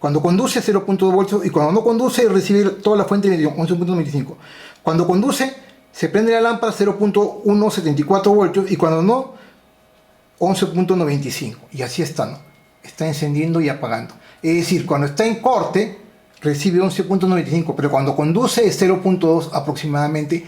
Cuando conduce 0.2 voltios y cuando no conduce recibe toda la fuente de 11.95. Cuando conduce se prende la lámpara 0.174 voltios y cuando no 11.95. Y así está, ¿no? Está encendiendo y apagando. Es decir, cuando está en corte recibe 11.95, pero cuando conduce es 0.2 aproximadamente.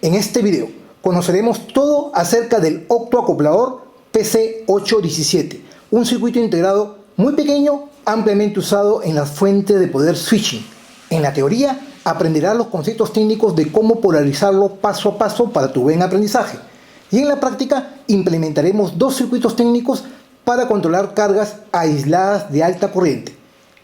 En este video conoceremos todo acerca del optoacoplador PC817, un circuito integrado muy pequeño, ampliamente usado en las fuentes de poder switching. En la teoría aprenderás los conceptos técnicos de cómo polarizarlo paso a paso para tu buen aprendizaje. Y en la práctica implementaremos dos circuitos técnicos para controlar cargas aisladas de alta corriente.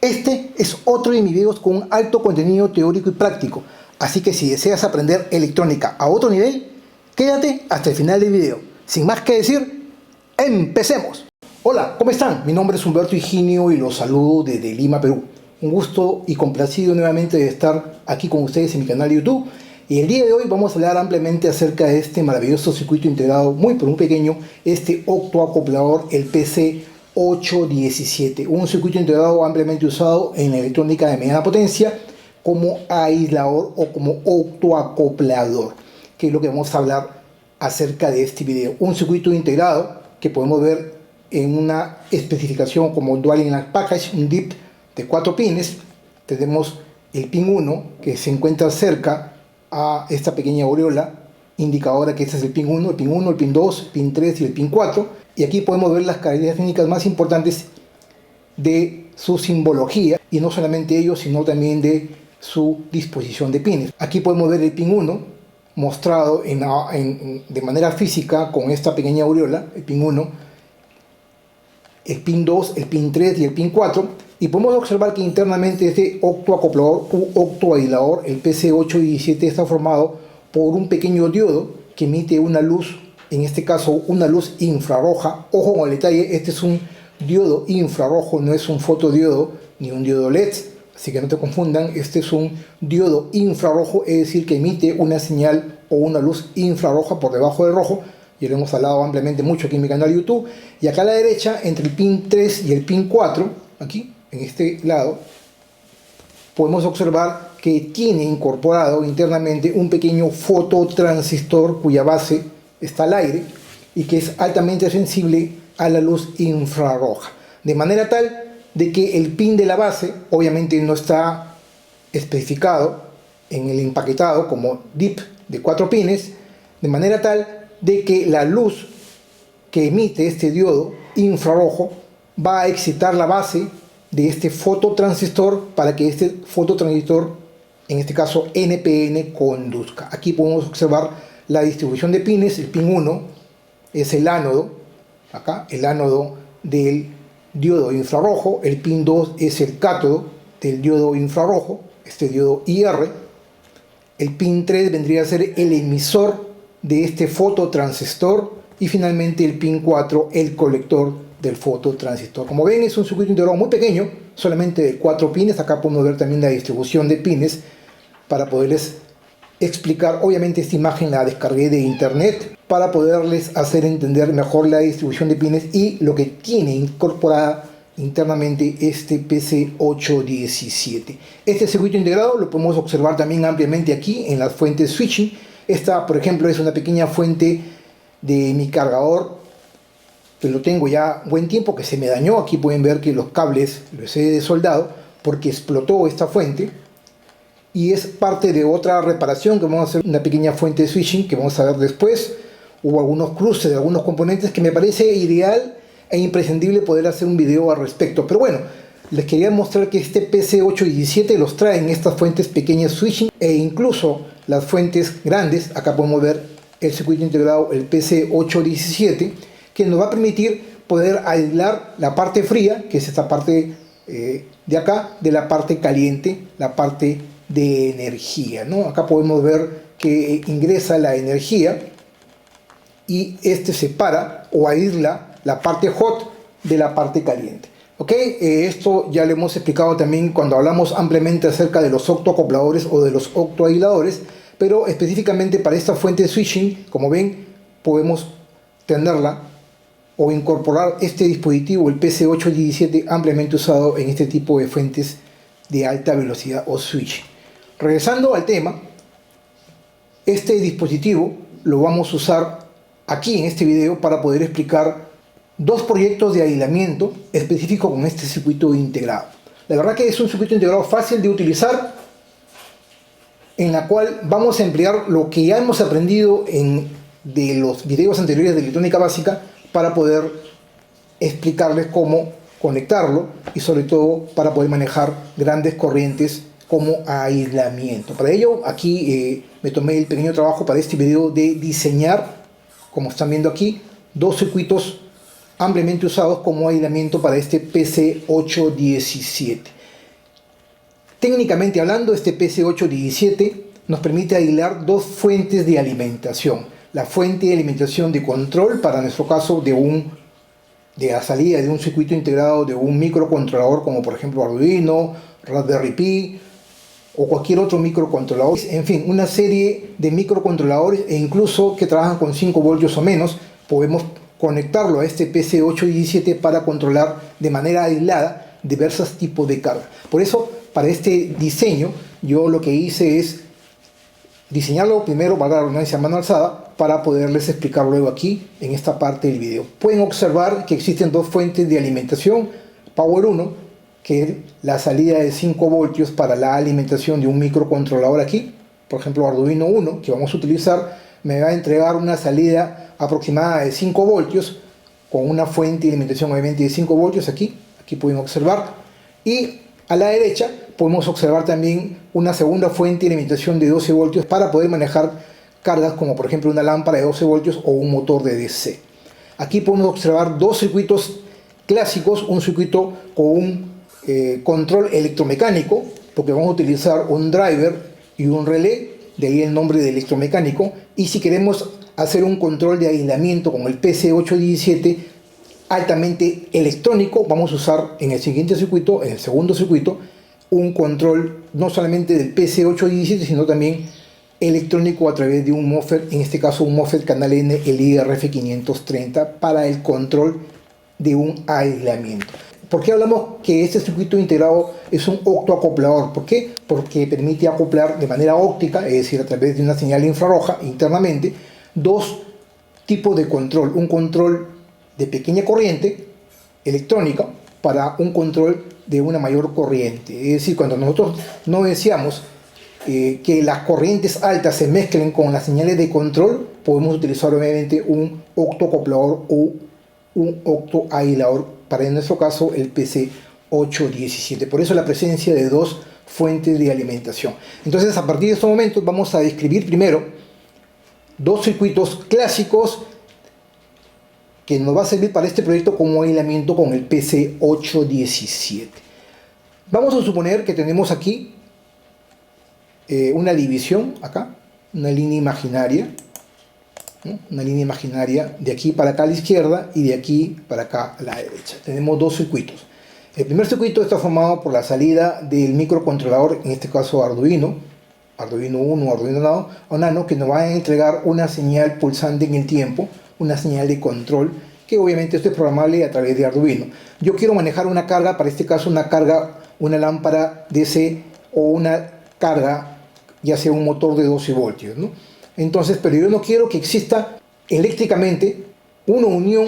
Este es otro de mis videos con un alto contenido teórico y práctico, así que si deseas aprender electrónica a otro nivel, quédate hasta el final del video. Sin más que decir, ¡empecemos! Hola, ¿cómo están? Mi nombre es Humberto Higinio y los saludo desde Lima, Perú. Un gusto y complacido nuevamente de estar aquí con ustedes en mi canal de YouTube. Y el día de hoy vamos a hablar ampliamente acerca de este maravilloso circuito integrado, muy pero muy pequeño, este optoacoplador, el PC817. Un circuito integrado ampliamente usado en la electrónica de mediana potencia como aislador o como optoacoplador, que es lo que vamos a hablar acerca de este video. Un circuito integrado que podemos ver en una especificación como Dual Inline Package, un DIP de 4 pines. Tenemos el pin 1 que se encuentra cerca a esta pequeña aureola indicadora que este es el pin 1, el pin 1, el pin 2, el pin 3 y el pin 4. Y aquí podemos ver las características técnicas más importantes de su simbología, y no solamente ello, sino también de su disposición de pines. Aquí podemos ver el pin 1 mostrado de manera física con esta pequeña aureola, el pin 1, el pin 2, el pin 3 y el pin 4, y podemos observar que internamente este optoacoplador u optoaislador, el PC817, está formado por un pequeño diodo que emite una luz, en este caso una luz infrarroja. Ojo con el detalle, este es un diodo infrarrojo, no es un fotodiodo ni un diodo LED, así que no te confundan. Este es un diodo infrarrojo, es decir, que emite una señal o una luz infrarroja por debajo del rojo. Ya lo hemos hablado ampliamente mucho aquí en mi canal de YouTube. Y acá a la derecha, entre el pin 3 y el pin 4, aquí en este lado, podemos observar que tiene incorporado internamente un pequeño fototransistor cuya base está al aire y que es altamente sensible a la luz infrarroja, de manera tal de que el pin de la base obviamente no está especificado en el empaquetado como DIP de 4 pines, de manera tal de que la luz que emite este diodo infrarrojo va a excitar la base de este fototransistor para que este fototransistor, en este caso NPN, conduzca. Aquí podemos observar la distribución de pines. El pin 1 es el ánodo, acá el ánodo del diodo infrarrojo. El pin 2 es el cátodo del diodo infrarrojo, este diodo IR. El pin 3 vendría a ser el emisor de este fototransistor, y finalmente el pin 4 el colector del fototransistor. Como ven, es un circuito integrado muy pequeño, solamente de 4 pines. Acá podemos ver también la distribución de pines para poderles explicar. Obviamente esta imagen la descargué de internet para poderles hacer entender mejor la distribución de pines y lo que tiene incorporada internamente este PC817. Este circuito integrado lo podemos observar también ampliamente aquí en las fuentes switching. Esta, por ejemplo, es una pequeña fuente de mi cargador que lo tengo ya buen tiempo, que se me dañó. Aquí pueden ver que los cables los he desoldado porque explotó esta fuente, y es parte de otra reparación que vamos a hacer, una pequeña fuente de switching que vamos a ver después. Hubo algunos cruces de algunos componentes que me parece ideal e imprescindible poder hacer un video al respecto, pero bueno, les quería mostrar que este PC817 los trae en estas fuentes pequeñas switching e incluso las fuentes grandes. Acá podemos ver el circuito integrado, el PC817, que nos va a permitir poder aislar la parte fría, que es esta parte de acá, de la parte caliente, la parte de energía, ¿no? Acá podemos ver que ingresa la energía y este separa o aísla la parte hot de la parte caliente. ¿Ok? Esto ya lo hemos explicado también cuando hablamos ampliamente acerca de los optoacopladores o de los optoaisladores, pero específicamente para esta fuente de switching, como ven, podemos tenerla o incorporar este dispositivo, el PC817, ampliamente usado en este tipo de fuentes de alta velocidad o switch. Regresando al tema, este dispositivo lo vamos a usar aquí en este video para poder explicar dos proyectos de aislamiento específicos con este circuito integrado. La verdad que es un circuito integrado fácil de utilizar, en la cual vamos a emplear lo que ya hemos aprendido de los videos anteriores de electrónica básica para poder explicarles cómo conectarlo y sobre todo para poder manejar grandes corrientes como aislamiento. Para ello aquí me tomé el pequeño trabajo para este video de diseñar, como están viendo aquí, dos circuitos ampliamente usados como aislamiento para este PC817. Técnicamente hablando, este PC817 nos permite aislar dos fuentes de alimentación. La fuente de alimentación de control, para nuestro caso de la salida de un circuito integrado de un microcontrolador como por ejemplo Arduino, Raspberry Pi o cualquier otro microcontrolador. En fin, una serie de microcontroladores e incluso que trabajan con 5 voltios o menos, podemos conectarlo a este PC817 para controlar de manera aislada diversos tipos de carga. Por eso, para este diseño, yo lo que hice es diseñarlo primero, valga la redundancia, a mano alzada, para poderles explicar luego aquí en esta parte del video. Pueden observar que existen dos fuentes de alimentación. Power 1, que es la salida de 5 voltios para la alimentación de un microcontrolador aquí, por ejemplo Arduino 1, que vamos a utilizar, me va a entregar una salida aproximada de 5 voltios con una fuente de alimentación obviamente de 5 voltios aquí pueden observar, y a la derecha podemos observar también una segunda fuente de alimentación de 12 voltios para poder manejar cargas como por ejemplo una lámpara de 12 voltios o un motor de DC. Aquí podemos observar dos circuitos clásicos, un circuito con un control electromecánico, porque vamos a utilizar un driver y un relé, de ahí el nombre de electromecánico, y si queremos hacer un control de aislamiento con el PC817 altamente electrónico, vamos a usar en el siguiente circuito, en el segundo circuito, un control no solamente del PC817, sino también electrónico a través de un MOSFET, en este caso un MOSFET canal N, el IRF530, para el control de un aislamiento. ¿Por qué hablamos que este circuito integrado es un octoacoplador? ¿Por qué? Porque permite acoplar de manera óptica, es decir, a través de una señal infrarroja internamente, dos tipos de control. Un control de pequeña corriente electrónica para un control de una mayor corriente. Es decir, cuando nosotros no deseamos que las corrientes altas se mezclen con las señales de control, podemos utilizar obviamente un octoacoplador o un octoaislador, para en nuestro caso el PC817. Por eso la presencia de dos fuentes de alimentación. Entonces, a partir de estos momentos vamos a describir primero dos circuitos clásicos que nos va a servir para este proyecto como aislamiento con el PC817. Vamos a suponer que tenemos aquí una división acá, una línea imaginaria, ¿no? Una línea imaginaria de aquí para acá a la izquierda y de aquí para acá a la derecha. Tenemos dos circuitos. El primer circuito está formado por la salida del microcontrolador, en este caso Arduino 1 o Arduino Nano, que nos va a entregar una señal pulsante en el tiempo, una señal de control, que obviamente esto es programable a través de Arduino. Yo quiero manejar una carga, para este caso una lámpara DC o una carga, ya sea un motor de 12 voltios, ¿no? Entonces, pero yo no quiero que exista eléctricamente una unión,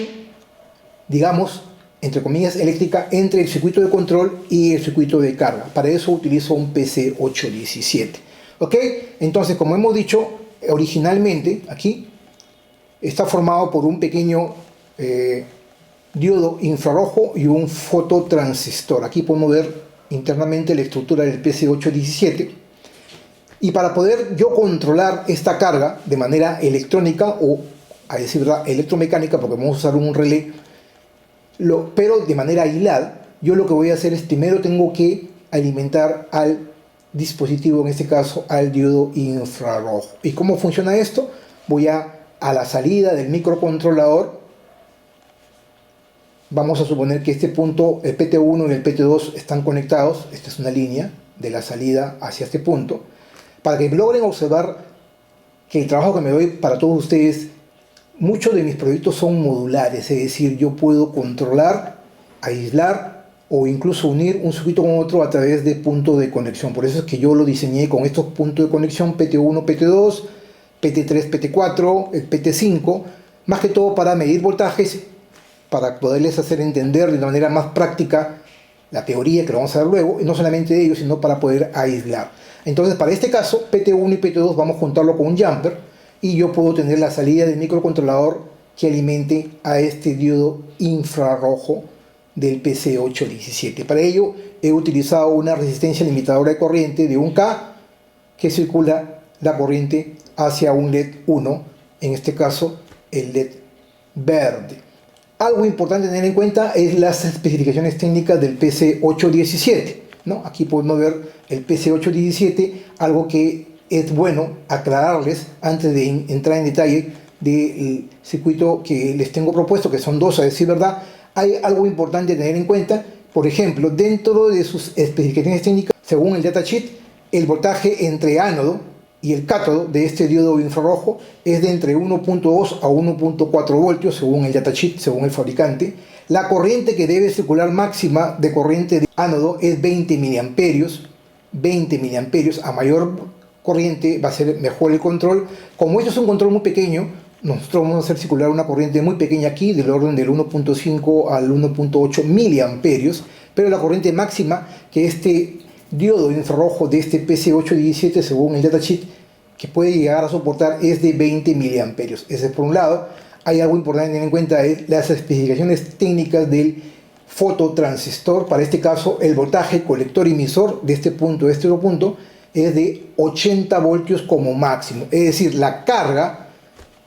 digamos, entre comillas, eléctrica entre el circuito de control y el circuito de carga. Para eso utilizo un PC817. ¿Ok? Entonces, como hemos dicho, originalmente aquí está formado por un pequeño diodo infrarrojo y un fototransistor. Aquí podemos ver internamente la estructura del PC817. Y para poder yo controlar esta carga de manera electrónica o, a decir verdad, electromecánica, porque vamos a usar un relé, pero de manera aislada, yo lo que voy a hacer es primero tengo que alimentar al dispositivo, en este caso al diodo infrarrojo. ¿Y cómo funciona esto? Voy a la salida del microcontrolador. Vamos a suponer que este punto, el PT1 y el PT2 están conectados. Esta es una línea de la salida hacia este punto. Para que logren observar que el trabajo que me doy para todos ustedes muchos de mis proyectos son modulares, es decir, yo puedo controlar, aislar o incluso unir un circuito con otro a través de puntos de conexión. Por eso es que yo lo diseñé con estos puntos de conexión PT1, PT2, PT3, PT4, el PT5, más que todo para medir voltajes, para poderles hacer entender de una manera más práctica la teoría que lo vamos a ver luego, y no solamente de ellos, sino para poder aislar. Entonces, para este caso, PT1 y PT2 vamos a juntarlo con un jumper y yo puedo tener la salida del microcontrolador que alimente a este diodo infrarrojo del PC817. Para ello he utilizado una resistencia limitadora de corriente de 1K que circula la corriente hacia un LED 1, en este caso el LED verde. Algo importante tener en cuenta es las especificaciones técnicas del PC817, ¿no? Aquí podemos ver el PC817, algo que es bueno aclararles antes de entrar en detalle del circuito que les tengo propuesto, que son dos a decir verdad. Hay algo importante a tener en cuenta. Por ejemplo, dentro de sus especificaciones técnicas, según el datasheet, el voltaje entre ánodo y el cátodo de este diodo infrarrojo es de entre 1.2 a 1.4 voltios según el datasheet, según el fabricante. La corriente que debe circular máxima de corriente de ánodo es 20 miliamperios. 20 miliamperios, a mayor corriente va a ser mejor el control. Como esto es un control muy pequeño, nosotros vamos a hacer circular una corriente muy pequeña aquí, del orden del 1.5 al 1.8 miliamperios, pero la corriente máxima que este diodo infrarrojo de este PC817, según el datasheet, que puede llegar a soportar es de 20 miliamperios. Ese es por un lado. Hay algo importante a tener en cuenta, es las especificaciones técnicas del fototransistor. Para este caso, el voltaje colector emisor de este punto a este otro punto es de 80 voltios como máximo. Es decir, la carga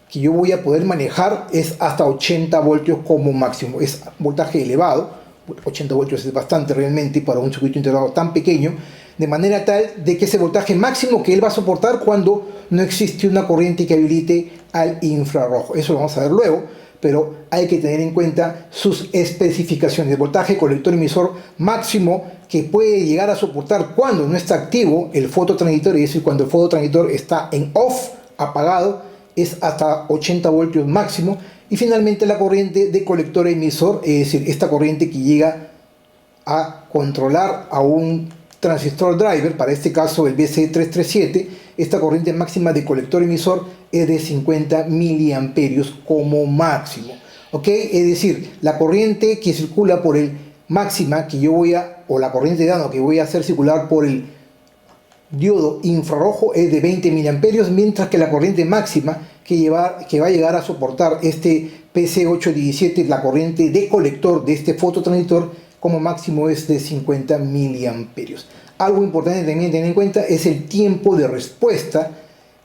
que yo voy a poder manejar es hasta 80 voltios como máximo. Es voltaje elevado. 80 voltios es bastante realmente para un circuito integrado tan pequeño, de manera tal de que ese voltaje máximo que él va a soportar cuando no existe una corriente que habilite al infrarrojo. Eso lo vamos a ver luego, pero hay que tener en cuenta sus especificaciones. El voltaje colector emisor máximo que puede llegar a soportar cuando no está activo el fototransistor, es decir, cuando el fototransistor está en off, apagado, es hasta 80 voltios máximo. Y finalmente la corriente de colector emisor, es decir, esta corriente que llega a controlar a un transistor driver, para este caso el BC337, esta corriente máxima de colector emisor es de 50 miliamperios como máximo. ¿Ok? Es decir, la corriente que circula por el máxima que yo voy a, o la corriente de ánodo que voy a hacer circular por el diodo infrarrojo es de 20 miliamperios, mientras que la corriente máxima que va a llegar a soportar este PC817, la corriente de colector de este fototransistor, como máximo es de 50 miliamperios. Algo importante también tener en cuenta es el tiempo de respuesta,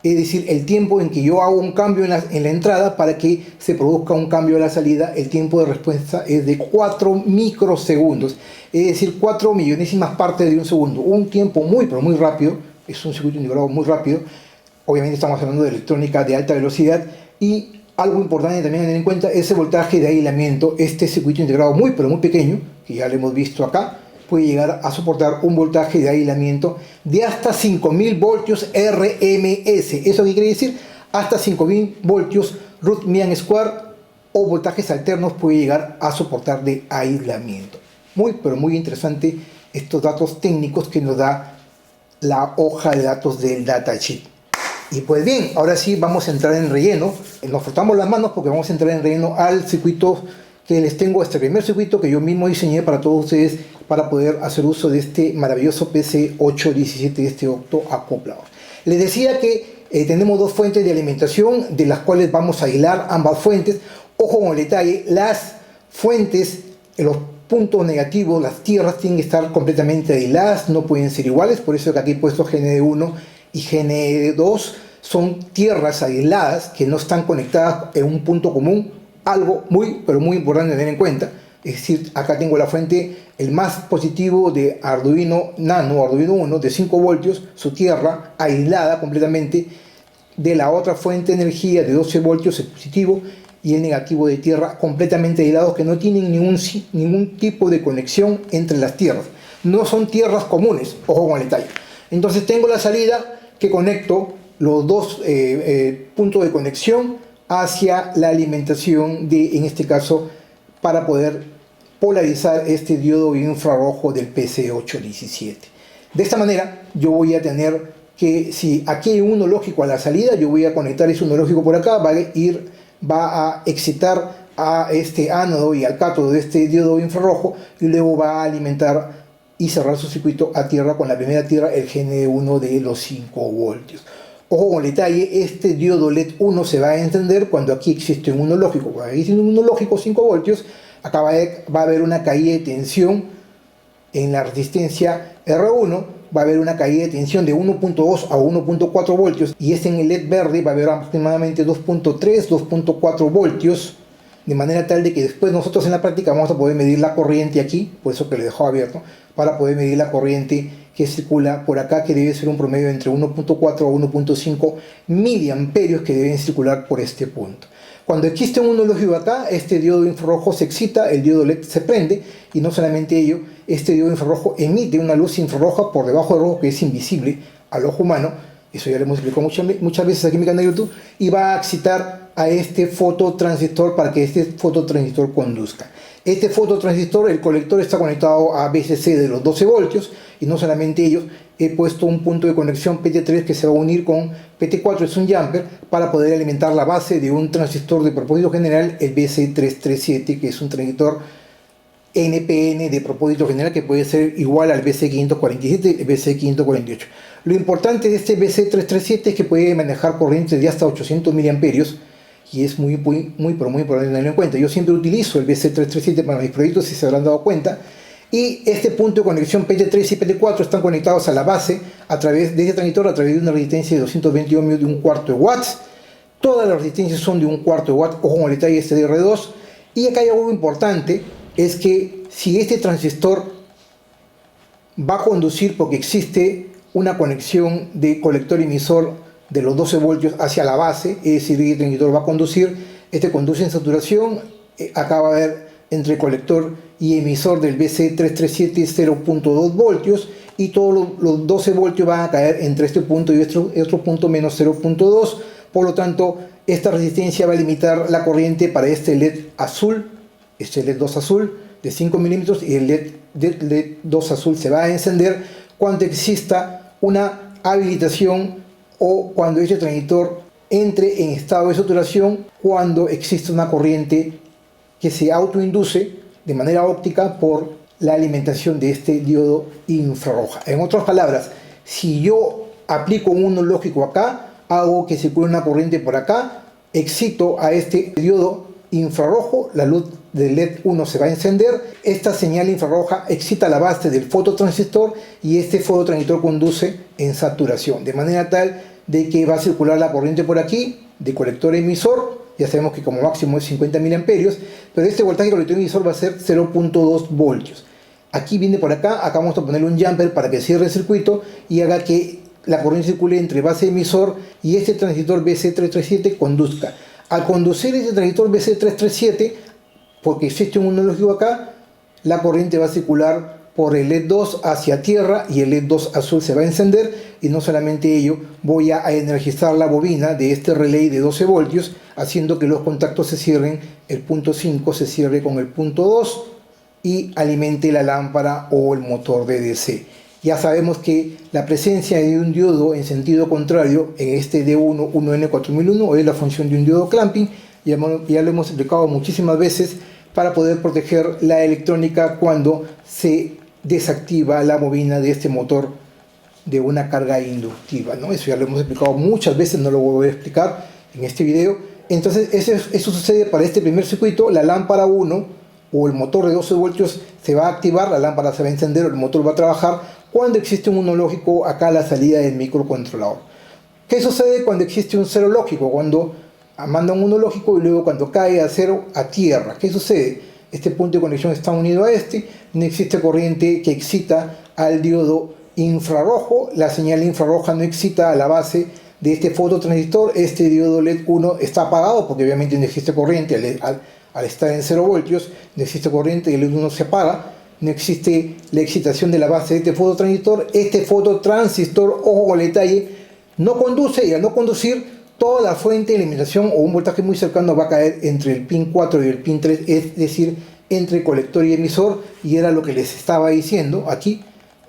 es decir, el tiempo en que yo hago un cambio en la entrada para que se produzca un cambio a la salida. El tiempo de respuesta es de 4 microsegundos, es decir, 4 millonésimas partes de un segundo. Un tiempo muy, pero muy rápido, es un circuito integrado muy rápido. Obviamente estamos hablando de electrónica de alta velocidad. Y algo importante también a tener en cuenta es el voltaje de aislamiento. Este circuito integrado muy, pero muy pequeño, que ya lo hemos visto acá, puede llegar a soportar un voltaje de aislamiento de hasta 5000 voltios RMS. ¿Eso qué quiere decir? Hasta 5000 voltios root mean square, o voltajes alternos puede llegar a soportar de aislamiento. Muy, pero muy interesante estos datos técnicos que nos da la hoja de datos del datasheet. Y pues bien, ahora sí vamos a entrar en relleno. Nos frotamos las manos porque vamos a entrar en relleno al circuito que les tengo, este primer circuito que yo mismo diseñé para todos ustedes, para poder hacer uso de este maravilloso PC817, este octoacoplador. Les decía que tenemos dos fuentes de alimentación, de las cuales vamos a aislar ambas fuentes. Ojo con el detalle, las fuentes, los puntos negativos, las tierras tienen que estar completamente aisladas, no pueden ser iguales. Por eso que aquí he puesto GND1 y GND2, son tierras aisladas que no están conectadas en un punto común. Algo muy, pero muy importante tener en cuenta. Es decir, acá tengo la fuente, el más positivo de Arduino Nano, Arduino 1, de 5 voltios, su tierra aislada completamente de la otra fuente de energía de 12 voltios, el positivo, y el negativo de tierra completamente aislados, que no tienen ningún tipo de conexión entre las tierras. No son tierras comunes, ojo con el detalle. Entonces tengo la salida que conecto los dos puntos de conexión hacia la alimentación de, en este caso, para poder polarizar este diodo infrarrojo del PC817. De esta manera yo voy a tener que, si aquí hay uno lógico a la salida, yo voy a conectar ese uno lógico por acá, va a excitar a este ánodo y al cátodo de este diodo infrarrojo, y luego va a alimentar y cerrar su circuito a tierra con la primera tierra, el GND1 de los 5 voltios. Ojo con el detalle, este diodo LED 1 se va a encender cuando aquí existe un 1 lógico. Cuando aquí existe un 1 lógico 5 voltios, acá va a haber una caída de tensión en la resistencia R1, va a haber una caída de tensión de 1.2 a 1.4 voltios, y este en el LED verde va a haber aproximadamente 2.3, 2.4 voltios, de manera tal de que después nosotros en la práctica vamos a poder medir la corriente aquí, por eso que lo dejó abierto, para poder medir la corriente que circula por acá, que debe ser un promedio entre 1.4 a 1.5 miliamperios que deben circular por este punto. Cuando existe un 1 lógico acá, este diodo infrarrojo se excita, el diodo LED se prende, y no solamente ello, este diodo infrarrojo emite una luz infrarroja por debajo del rojo que es invisible al ojo humano, eso ya lo hemos explicado muchas veces aquí en mi canal de YouTube, y va a excitar a este fototransistor para que este fototransistor conduzca. Este fototransistor, el colector está conectado a VCC de los 12 voltios, y no solamente ellos, he puesto un punto de conexión PT3 que se va a unir con PT4, es un jumper, para poder alimentar la base de un transistor de propósito general, el BC337, que es un transistor NPN de propósito general que puede ser igual al BC547 y BC548. Lo importante de este BC337 es que puede manejar corrientes de hasta 800 miliamperios, y es muy importante tenerlo en cuenta. Yo siempre utilizo el BC337 para mis proyectos, si se habrán dado cuenta, y este punto de conexión PT3 y PT4 están conectados a la base a través de este transistor, a través de una resistencia de 220 ohmios de 1/4 de watts. Todas las resistencias son de 1/4 de watts, ojo con el detalle este de R2. Y acá hay algo importante, es que si este transistor va a conducir, porque existe una conexión de colector emisor de los 12 voltios hacia la base, es decir, el transistor va a conducir, este conduce en saturación, acá va a haber entre colector y emisor del BC337 0.2 voltios, y todos los 12 voltios van a caer entre este punto y otro punto menos 0.2, por lo tanto esta resistencia va a limitar la corriente para este LED azul, este LED 2 azul de 5 milímetros, y el LED 2 azul se va a encender cuando exista una habilitación o cuando este transistor entre en estado de saturación, cuando existe una corriente que se autoinduce de manera óptica por la alimentación de este diodo infrarroja. En otras palabras, si yo aplico un 1 lógico acá, hago que circule una corriente por acá, excito a este diodo infrarrojo, la luz del LED 1 se va a encender, esta señal infrarroja excita la base del fototransistor, y este fototransistor conduce en saturación, de manera tal de que va a circular la corriente por aquí de colector emisor. Ya sabemos que como máximo es 50 miliamperios, pero este voltaje colector emisor va a ser 0.2 voltios. Aquí viene por acá vamos a ponerle un jumper para que cierre el circuito y haga que la corriente circule entre base emisor y este transistor BC337 conduzca. Al conducir este transistor BC337, porque existe un 1 lógico acá, la corriente va a circular por el LED 2 hacia tierra, y el LED 2 azul se va a encender, y no solamente ello, voy a energizar la bobina de este relay de 12 voltios, haciendo que los contactos se cierren, el punto 5 se cierre con el punto 2 y alimente la lámpara o el motor de DC. Ya sabemos que la presencia de un diodo en sentido contrario en este D1 1N4001 es la función de un diodo clamping, ya lo hemos explicado muchísimas veces, para poder proteger la electrónica cuando se desactiva la bobina de este motor de una carga inductiva, ¿no? Eso ya lo hemos explicado muchas veces, no lo voy a explicar en este video. Entonces eso sucede para este primer circuito. La lámpara 1 o el motor de 12 voltios se va a activar, la lámpara se va a encender, el motor va a trabajar cuando existe un 1 lógico acá a la salida del microcontrolador. ¿Qué sucede cuando existe un 0 lógico? Cuando manda un 1 lógico y luego cuando cae a 0 a tierra. ¿Qué sucede? Este punto de conexión está unido a este, no existe corriente que excita al diodo infrarrojo, la señal infrarroja no excita a la base de este fototransistor, este diodo LED 1 está apagado porque obviamente no existe corriente al estar en 0 voltios, no existe corriente y el LED 1 se apaga, no existe la excitación de la base de este fototransistor, ojo con el detalle, no conduce, y al no conducir toda la fuente de alimentación o un voltaje muy cercano va a caer entre el pin 4 y el pin 3, es decir, entre colector y emisor, y era lo que les estaba diciendo aquí.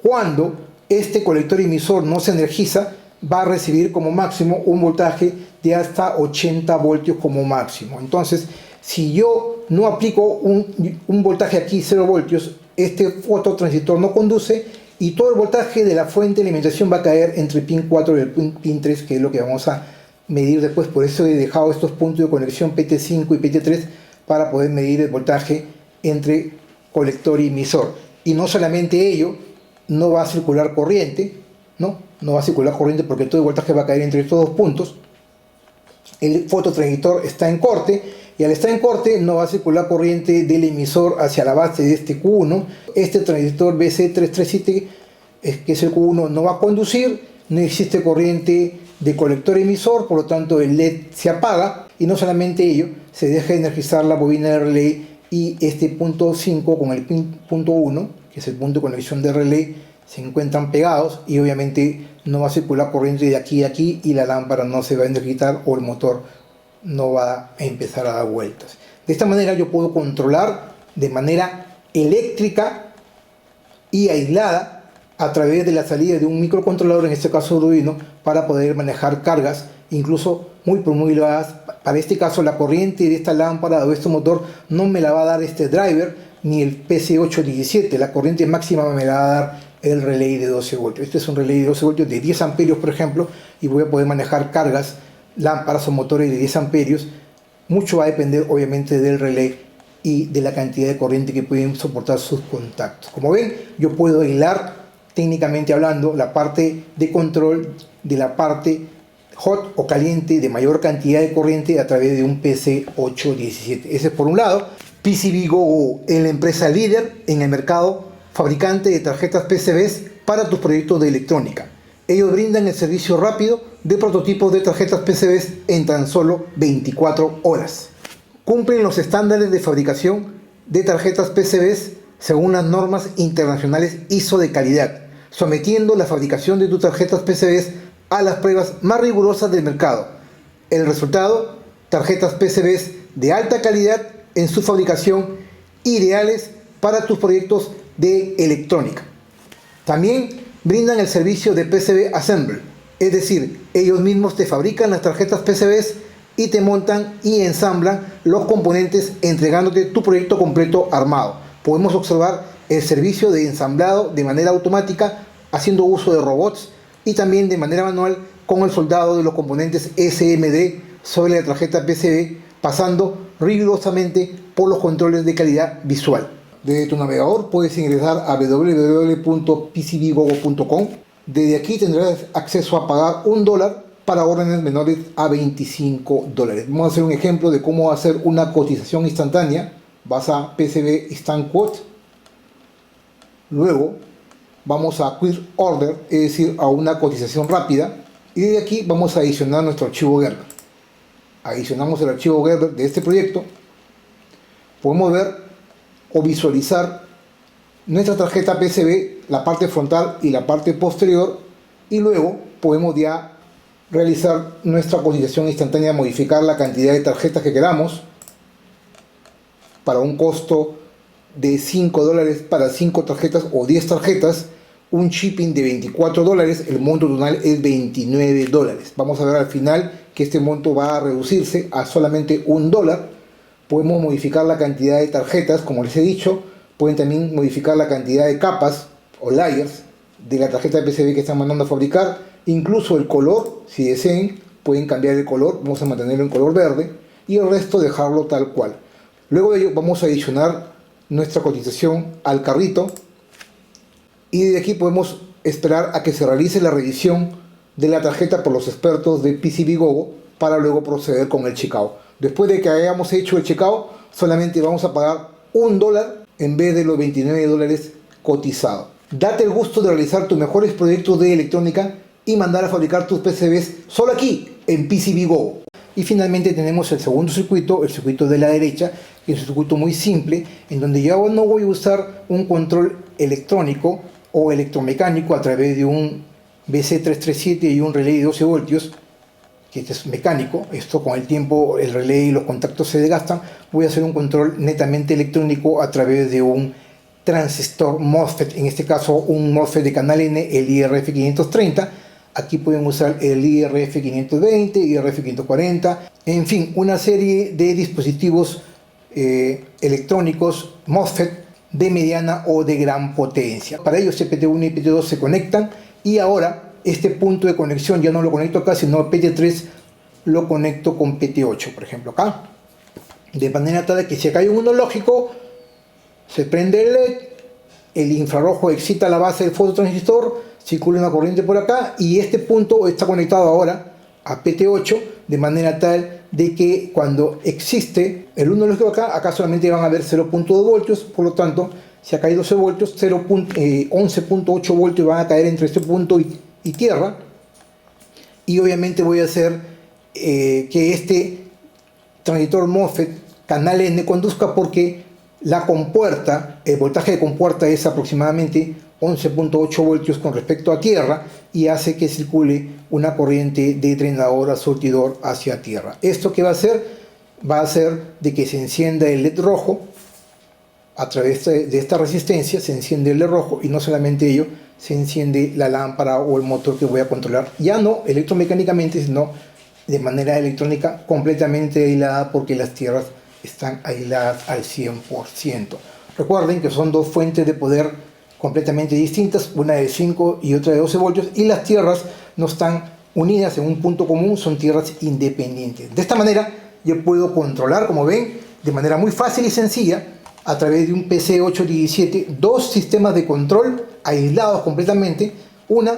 Cuando este colector emisor no se energiza, va a recibir como máximo un voltaje de hasta 80 voltios como máximo. Entonces, si yo no aplico un voltaje aquí 0 voltios, este fototransistor no conduce y todo el voltaje de la fuente de alimentación va a caer entre el pin 4 y el pin 3, que es lo que vamos a medir después. Por eso he dejado estos puntos de conexión PT5 y PT3 para poder medir el voltaje entre colector y emisor. Y no solamente ello, no va a circular corriente, no va a circular corriente porque todo el voltaje va a caer entre estos dos puntos. El fototransistor está en corte, y al estar en corte no va a circular corriente del emisor hacia la base de este Q1. Este transistor BC337, que es el Q1, no va a conducir, no existe corriente de colector emisor, por lo tanto el LED se apaga, y no solamente ello, se deja de energizar la bobina de relé, y este punto 5 con el punto 1, que es el punto de conexión de relé, se encuentran pegados, y obviamente no va a circular corriente de aquí a aquí, y la lámpara no se va a energizar o el motor no va a empezar a dar vueltas. De esta manera yo puedo controlar de manera eléctrica y aislada a través de la salida de un microcontrolador, en este caso Arduino, para poder manejar cargas, incluso muy elevadas. Para este caso la corriente de esta lámpara o de este motor no me la va a dar este driver ni el PC817, la corriente máxima me la va a dar el relay de 12 voltios. Este es un relay de 12 voltios de 10 amperios, por ejemplo, y voy a poder manejar cargas, lámparas o motores de 10 amperios. Mucho va a depender obviamente del relé y de la cantidad de corriente que pueden soportar sus contactos. Como ven, yo puedo aislar técnicamente hablando la parte de control de la parte hot o caliente de mayor cantidad de corriente a través de un PC817. Ese es por un lado. PCBGO es la empresa líder en el mercado fabricante de tarjetas PCBs para tus proyectos de electrónica. Ellos brindan el servicio rápido de prototipos de tarjetas PCBs en tan solo 24 horas. Cumplen los estándares de fabricación de tarjetas PCBs según las normas internacionales ISO de calidad, sometiendo la fabricación de tus tarjetas PCBs a las pruebas más rigurosas del mercado. El resultado, tarjetas PCBs de alta calidad en su fabricación, ideales para tus proyectos de electrónica. También brindan el servicio de PCB Assembly, es decir, ellos mismos te fabrican las tarjetas PCBs y te montan y ensamblan los componentes entregándote tu proyecto completo armado. Podemos observar el servicio de ensamblado de manera automática haciendo uso de robots y también de manera manual con el soldado de los componentes SMD sobre la tarjeta PCB, pasando rigurosamente por los controles de calidad visual. Desde tu navegador puedes ingresar a www.pcbgogo.com. Desde aquí tendrás acceso a pagar $1 para órdenes menores a $25. Vamos a hacer un ejemplo de cómo hacer una cotización instantánea. Vas a PCB Instant Quote. Luego vamos a Quick Order, es decir, a una cotización rápida. Y desde aquí vamos a adicionar nuestro archivo Gerber. Adicionamos el archivo Gerber de este proyecto. Podemos ver o visualizar nuestra tarjeta PCB, la parte frontal y la parte posterior, y luego podemos ya realizar nuestra cotización instantánea, modificar la cantidad de tarjetas que queramos para un costo de $5 para 5 tarjetas o 10 tarjetas, un shipping de $24, el monto total es $29. Vamos a ver al final que este monto va a reducirse a solamente $1. Podemos modificar la cantidad de tarjetas, como les he dicho. Pueden también modificar la cantidad de capas o layers de la tarjeta de PCB que están mandando a fabricar. Incluso el color, si deseen, pueden cambiar el color. Vamos a mantenerlo en color verde y el resto dejarlo tal cual. Luego de ello vamos a adicionar nuestra cotización al carrito y de aquí podemos esperar a que se realice la revisión de la tarjeta por los expertos de PCBGO para luego proceder con el checkout. Después de que hayamos hecho el checkout, solamente vamos a pagar $1 en vez de los $29 cotizados. Date el gusto de realizar tus mejores proyectos de electrónica y mandar a fabricar tus PCBs solo aquí en PCBGO. Y finalmente tenemos el segundo circuito, el circuito de la derecha, que es un circuito muy simple, en donde yo no voy a usar un control electrónico o electromecánico a través de un BC337 y un relé de 12 voltios, que este es mecánico. Esto con el tiempo, el relé y los contactos se desgastan. Voy a hacer un control netamente electrónico a través de un transistor MOSFET, en este caso un MOSFET de canal N, el IRF530. Aquí pueden usar el IRF520, IRF540, en fin, una serie de dispositivos electrónicos MOSFET de mediana o de gran potencia. Para ello PT1 y PT2 se conectan, y ahora este punto de conexión ya no lo conecto acá, sino PT3 lo conecto con PT8, por ejemplo acá, de manera tal que si acá hay un uno lógico, se prende el LED, el infrarrojo excita la base del fototransistor, circula una corriente por acá y este punto está conectado ahora a PT8, de manera tal de que cuando existe el 1 lógico acá solamente van a haber 0.2 voltios, por lo tanto, si acá hay 12 voltios, 11.8 voltios van a caer entre este punto y tierra, y obviamente voy a hacer que este transistor MOSFET canal N conduzca, porque la compuerta, el voltaje de compuerta es aproximadamente 11.8 voltios con respecto a tierra, y hace que circule una corriente de drenador a surtidor hacia tierra. ¿Esto qué va a hacer? Va a hacer de que se encienda el LED rojo. A través de esta resistencia se enciende el LED rojo, y no solamente ello, se enciende la lámpara o el motor que voy a controlar, ya no electromecánicamente, sino de manera electrónica completamente aislada, porque las tierras están aisladas al 100%. Recuerden que son dos fuentes de poder completamente distintas, una de 5 y otra de 12 voltios, y las tierras no están unidas en un punto común, son tierras independientes. De esta manera yo puedo controlar, como ven, de manera muy fácil y sencilla, a través de un PC817, dos sistemas de control aislados completamente, una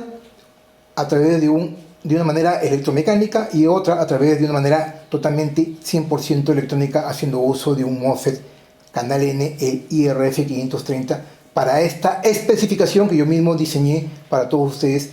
a través de una manera electromecánica y otra a través de una manera totalmente 100% electrónica, haciendo uso de un MOSFET canal N, el IRF530, para esta especificación que yo mismo diseñé para todos ustedes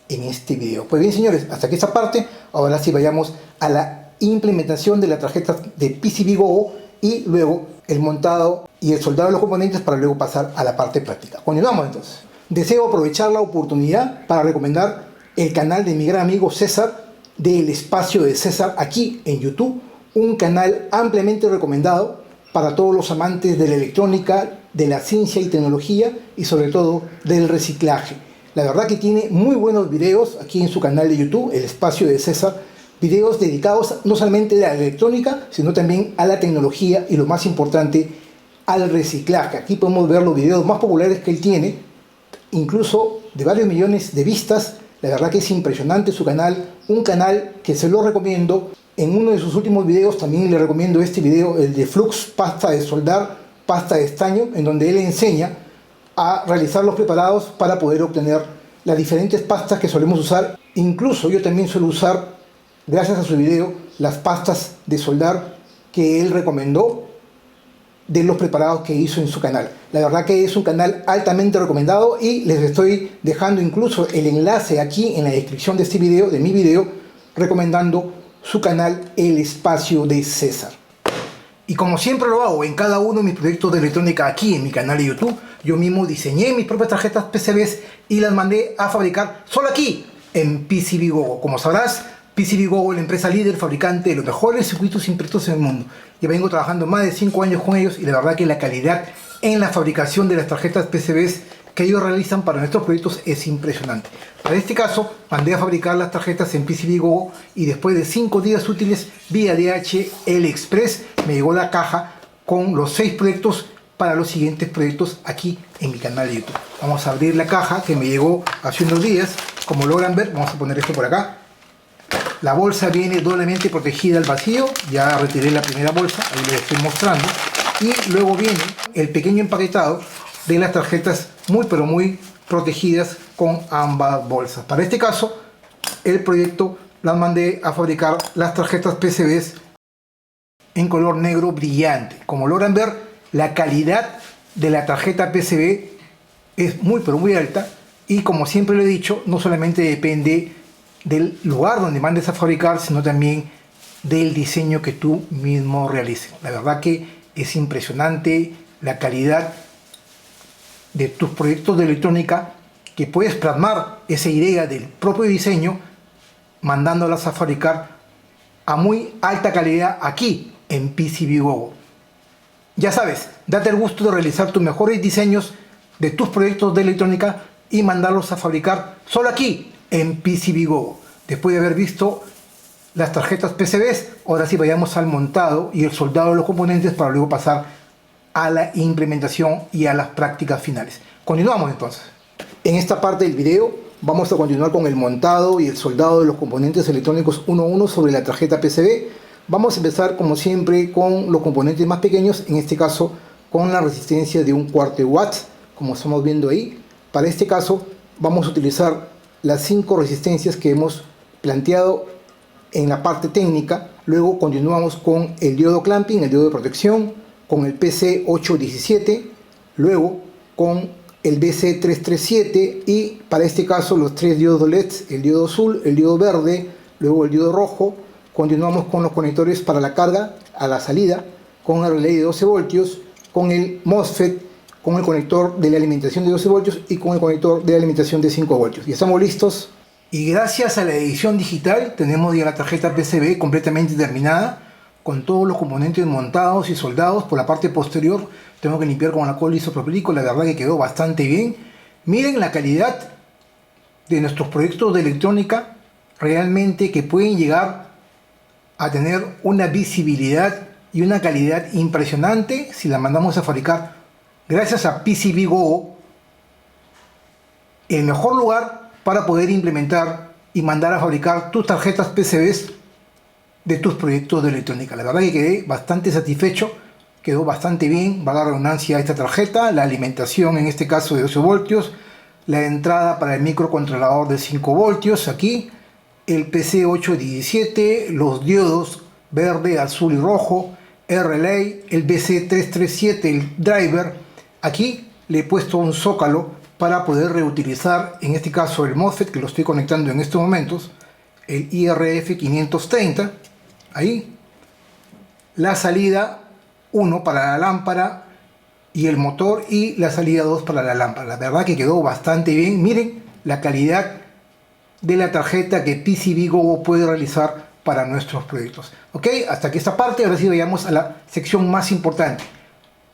en este video. Pues bien, señores, hasta aquí esta parte. Ahora sí vayamos a la implementación de la tarjeta de PCBGO y luego el montado y el soldado de los componentes, para luego pasar a la parte práctica. Continuamos entonces. Deseo aprovechar la oportunidad para recomendar el canal de mi gran amigo César, del espacio de César, aquí en YouTube, un canal ampliamente recomendado para todos los amantes de la electrónica, de la ciencia y tecnología, y sobre todo del reciclaje. La verdad que tiene muy buenos videos aquí en su canal de YouTube, el espacio de César, videos dedicados no solamente a la electrónica, sino también a la tecnología y, lo más importante, al reciclaje. Aquí podemos ver los videos más populares que él tiene, incluso de varios millones de vistas. La verdad que es impresionante su canal, un canal que se lo recomiendo. En uno de sus últimos videos también le recomiendo este video, el de Flux, pasta de soldar, pasta de estaño, en donde él enseña a realizar los preparados para poder obtener las diferentes pastas que solemos usar. Incluso yo también suelo usar, gracias a su video, las pastas de soldar que él recomendó de los preparados que hizo en su canal. La verdad que es un canal altamente recomendado, y les estoy dejando incluso el enlace aquí en la descripción de este video, de mi video, recomendando su canal, el espacio de César. Y como siempre lo hago en cada uno de mis proyectos de electrónica aquí en mi canal de YouTube, yo mismo diseñé mis propias tarjetas PCBs y las mandé a fabricar solo aquí en PCBGO. Como sabrás, PCBGO es la empresa líder fabricante de los mejores circuitos impresos en el mundo. Yo vengo trabajando más de 5 años con ellos, y la verdad que la calidad en la fabricación de las tarjetas PCBs que ellos realizan para nuestros proyectos es impresionante. Para este caso, mandé a fabricar las tarjetas en PCBGO, y después de 5 días útiles vía DHL Express me llegó la caja con los 6 proyectos para los siguientes proyectos aquí en mi canal de YouTube. Vamos a abrir la caja que me llegó hace unos días. Como logran ver, vamos a poner esto por acá. La bolsa viene doblemente protegida al vacío. Ya retiré la primera bolsa, ahí les estoy mostrando. Y luego viene el pequeño empaquetado de las tarjetas muy pero muy protegidas con ambas bolsas. Para este caso, el proyecto las mandé a fabricar las tarjetas PCBs en color negro brillante. Como logran ver, la calidad de la tarjeta PCB es muy pero muy alta, y como siempre lo he dicho, no solamente depende del lugar donde mandes a fabricar, sino también del diseño que tú mismo realices. La verdad que es impresionante la calidad de tus proyectos de electrónica, que puedes plasmar esa idea del propio diseño mandándolas a fabricar a muy alta calidad aquí en PCBWOW. Ya sabes, date el gusto de realizar tus mejores diseños de tus proyectos de electrónica y mandarlos a fabricar solo aquí en PCBWOW. Después de haber visto las tarjetas PCBs, ahora sí vayamos al montado y el soldado de los componentes para luego pasar a la implementación y a las prácticas finales. Continuamos entonces. En esta parte del video vamos a continuar con el montado y el soldado de los componentes electrónicos uno a uno sobre la tarjeta PCB. Vamos a empezar como siempre con los componentes más pequeños, en este caso con la resistencia de 1/4 watts, como estamos viendo ahí. Para este caso vamos a utilizar las 5 resistencias que hemos planteado en la parte técnica. Luego continuamos con el diodo clamping, el diodo de protección, con el PC817, luego con el BC337 y para este caso los 3 diodos LEDs, el diodo azul, el diodo verde, luego el diodo rojo. Continuamos con los conectores para la carga a la salida, con el relay de 12 voltios, con el MOSFET, con el conector de la alimentación de 12 voltios y con el conector de alimentación de 5 voltios. Ya estamos listos. Y gracias a la edición digital tenemos ya la tarjeta PCB completamente terminada, con todos los componentes montados y soldados. Por la parte posterior tengo que limpiar con alcohol isopropílico, la verdad que quedó bastante bien. Miren la calidad de nuestros proyectos de electrónica, realmente que pueden llegar a tener una visibilidad y una calidad impresionante si la mandamos a fabricar gracias a PCBWOW, el mejor lugar para poder implementar y mandar a fabricar tus tarjetas PCBs de tus proyectos de electrónica. La verdad que quedé bastante satisfecho, quedó bastante bien, va a dar redundancia a esta tarjeta, la alimentación en este caso de 12 voltios, la entrada para el microcontrolador de 5 voltios aquí, el PC817, los diodos verde, azul y rojo, el relay, el BC337, el driver. Aquí le he puesto un zócalo para poder reutilizar, en este caso el MOSFET que lo estoy conectando en estos momentos, el IRF530, ahí, la salida 1 para la lámpara y el motor y la salida 2 para la lámpara. La verdad que quedó bastante bien. Miren la calidad de la tarjeta que PCBWOW puede realizar para nuestros proyectos. Ok, hasta aquí esta parte. Ahora sí vayamos a la sección más importante,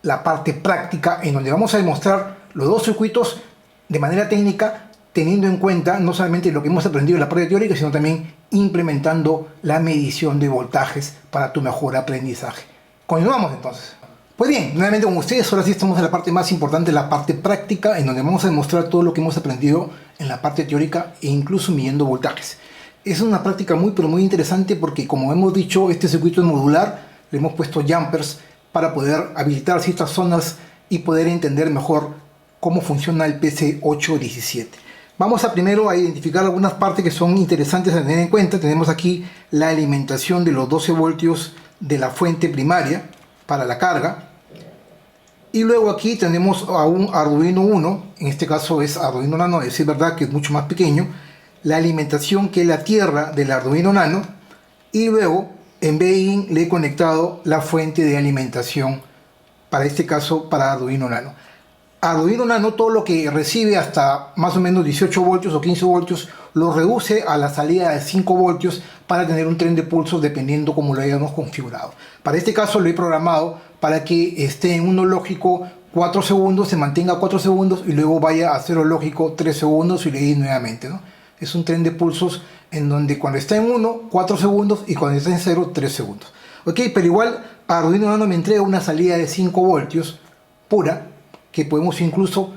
la parte práctica, en donde vamos a demostrar los dos circuitos de manera técnica, teniendo en cuenta no solamente lo que hemos aprendido en la parte teórica, sino también implementando la medición de voltajes para tu mejor aprendizaje. Continuamos entonces. Pues bien, nuevamente con ustedes, ahora sí estamos en la parte más importante, la parte práctica, en donde vamos a demostrar todo lo que hemos aprendido en la parte teórica e incluso midiendo voltajes. Es una práctica muy pero muy interesante porque, como hemos dicho, este circuito es modular, le hemos puesto jumpers para poder habilitar ciertas zonas y poder entender mejor cómo funciona el PC817. Vamos a primero a identificar algunas partes que son interesantes a tener en cuenta. Tenemos aquí la alimentación de los 12 voltios de la fuente primaria para la carga, y luego aquí tenemos a un Arduino Uno, en este caso es Arduino Nano, es decir, verdad que es mucho más pequeño, la alimentación que es la tierra del Arduino Nano, y luego en BIN le he conectado la fuente de alimentación, para este caso para Arduino Nano. Arduino Nano todo lo que recibe hasta más o menos 18 voltios o 15 voltios lo reduce a la salida de 5 voltios para tener un tren de pulsos dependiendo cómo lo hayamos configurado. Para este caso lo he programado para que esté en 1 lógico 4 segundos, se mantenga 4 segundos y luego vaya a 0 lógico 3 segundos y le di nuevamente, ¿no? Es un tren de pulsos en donde cuando está en 1, 4 segundos y cuando está en 0, 3 segundos. Ok, pero igual Arduino Nano me entrega una salida de 5 voltios pura, que podemos incluso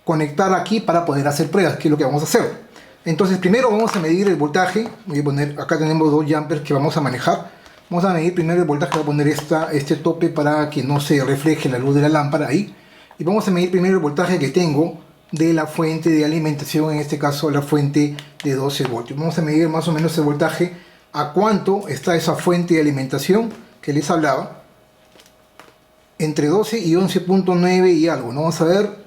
conectar aquí para poder hacer pruebas, que es lo que vamos a hacer. Entonces primero vamos a medir el voltaje. Voy a poner, acá tenemos 2 jumpers que vamos a manejar. Vamos a medir primero el voltaje, voy a poner este tope para que no se refleje la luz de la lámpara ahí. Y vamos a medir primero el voltaje que tengo de la fuente de alimentación, en este caso la fuente de 12 voltios. Vamos a medir más o menos el voltaje, a cuánto está esa fuente de alimentación que les hablaba. Entre 12 y 11.9 y algo, ¿no? Vamos a ver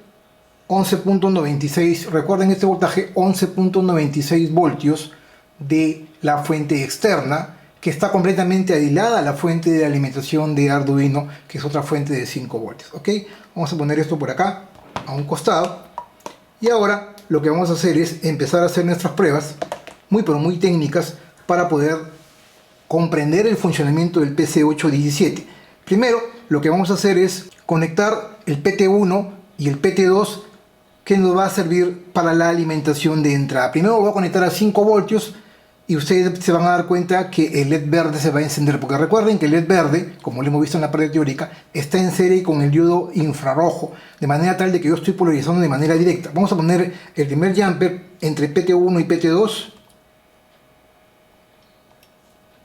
11.96, recuerden este voltaje, 11.96 voltios de la fuente externa, que está completamente aislada a la fuente de alimentación de Arduino, que es otra fuente de 5 voltios. ¿Ok? Vamos a poner esto por acá, a un costado. Y ahora lo que vamos a hacer es empezar a hacer nuestras pruebas, muy pero muy técnicas, para poder comprender el funcionamiento del PC817. Primero, lo que vamos a hacer es conectar el PT1 y el PT2 que nos va a servir para la alimentación de entrada. Primero voy a conectar a 5 voltios y ustedes se van a dar cuenta que el LED verde se va a encender, porque recuerden que el LED verde, como lo hemos visto en la parte teórica, está en serie con el diodo infrarrojo, de manera tal de que yo estoy polarizando de manera directa. Vamos a poner el primer jumper entre PT1 y PT2,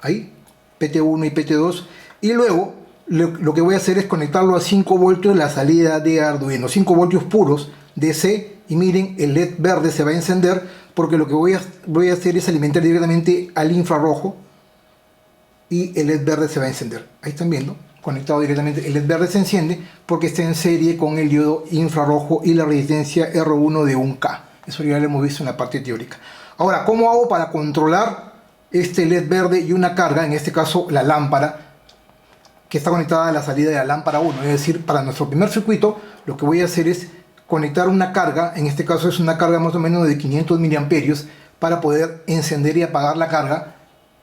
ahí, PT1 y PT2, y luego lo que voy a hacer es conectarlo a 5 voltios la salida de Arduino, 5 voltios puros DC, y miren, el LED verde se va a encender porque lo que voy a hacer es alimentar directamente al infrarrojo y el LED verde se va a encender. Ahí están viendo, conectado directamente, el LED verde se enciende porque está en serie con el diodo infrarrojo y la resistencia R1 de 1K. Eso ya lo hemos visto en la parte teórica. Ahora, ¿cómo hago para controlar este LED verde y una carga? En este caso, la lámpara que está conectada a la salida de la lámpara 1. Es decir, para nuestro primer circuito, lo que voy a hacer es conectar una carga, en este caso es una carga más o menos de 500 miliamperios, para poder encender y apagar la carga